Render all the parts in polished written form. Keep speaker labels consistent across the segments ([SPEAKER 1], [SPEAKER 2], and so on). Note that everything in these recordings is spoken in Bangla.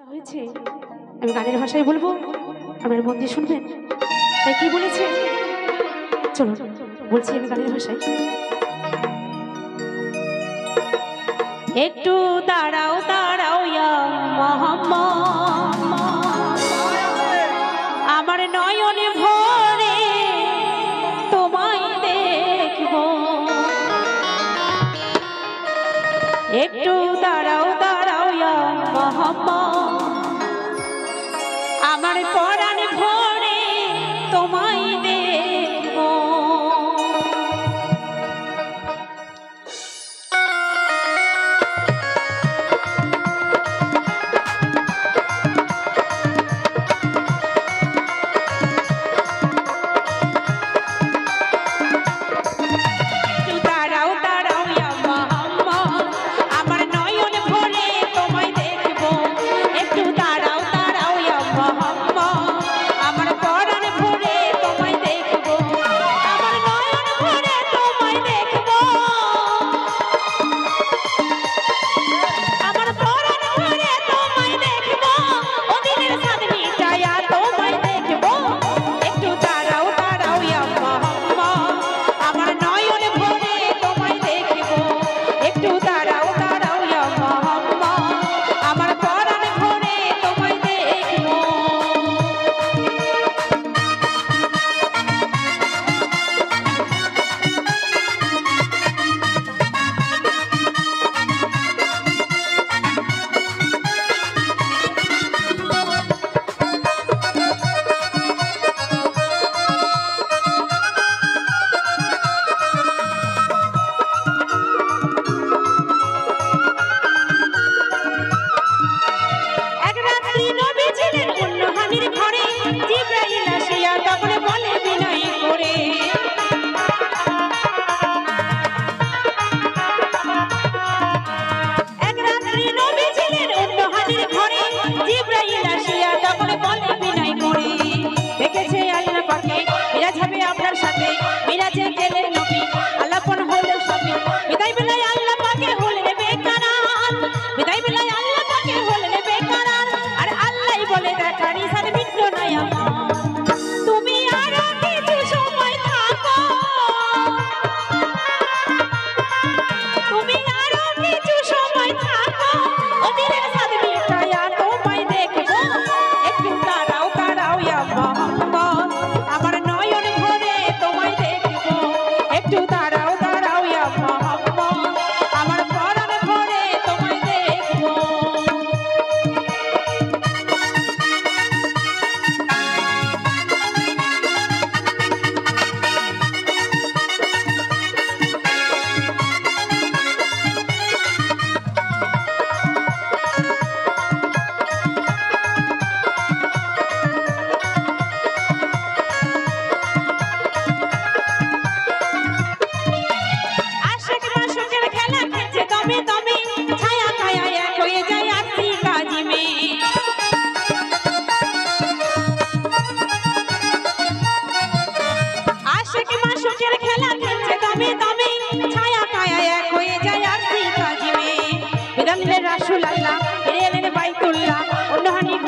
[SPEAKER 1] হয়েছে আমি গানের ভাষায় বলবো, আপনারা মন দিয়ে শুনবেন। তাই কি বলেছে চলো বলছি আমি গানের ভাষায়। একটু দাঁড়াও দাঁড়াও ইয়া মোহাম্মদ, আমার নয়নে ভরে তোমায় দেখব। একটু দাঁড়াও দাঁড়াও ইয়া মোহাম্মদ, আমার পরাণ ভরে তোমায় দেখব।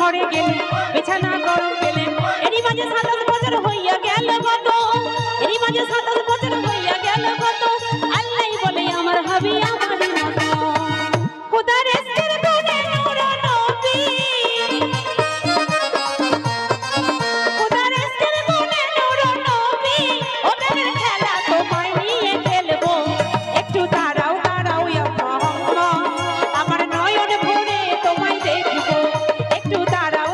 [SPEAKER 1] ঘরে গেলে বিছানা গরম পেলে এরই মাঝে 27 বছর হইয়া গেল কত, এরই মাঝে 27 বছর হইয়া গেল কত। আল্লাহ বলে আমার হাবি আমার মতো খোদার ইসের গুণে নূর নবী, খোদার ইসের গুণে নূর নবী, ওদের খেলা তোমায় নিয়ে খেলবো। একটু দাঁড়াও দাঁড়াও ইয়া মোহাম্মদ, আমার নয়ন ভরে তোমায় দেখবো। একটু দাঁড়াও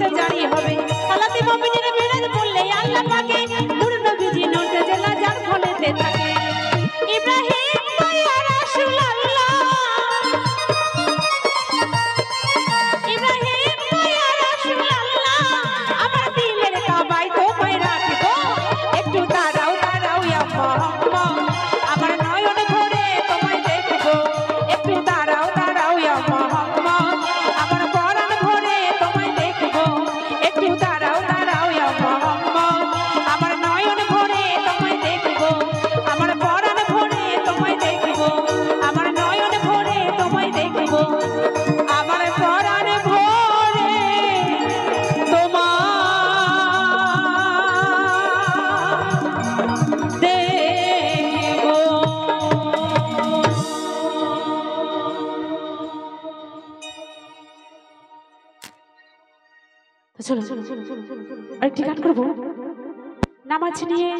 [SPEAKER 1] হতে জারি হবে সালাতে মুমিনের মেরাজ বললে আল্লাহ পাকে নূর নবীজি নোটে জেলা যার ফলেতে থাকে ইব্রাহিম ইয়া রাসূলুল্লাহ ইব্রাহিম ইয়া রাসূলুল্লাহ আমার দিলের কাবায় তোমায় রাখবো একটু দাঁড়াও দাঁড়াও ইয়া মুহাম্মদ আমার নয়ন ভরে তোমায় দেখবো একটু দাঁড়াও দাঁড়াও ইয়া মুহাম্মদ আমার পরাণ ভরে তোমায় দেখবো একটু দাঁড়াও দাঁড়াও ইয়া মুহাম্মদ আমার নয়ন ভরে তোমায় দেখবো আমার পরাণ ভরে তোমায় দেখবো আমার নয়ন ভরে তোমায় দেখবো আমার পরাণ ভরে তোমায় দেখবো চলো চলো চলো চলো চলো আরেকটি গান করবো নামাজ নিয়ে।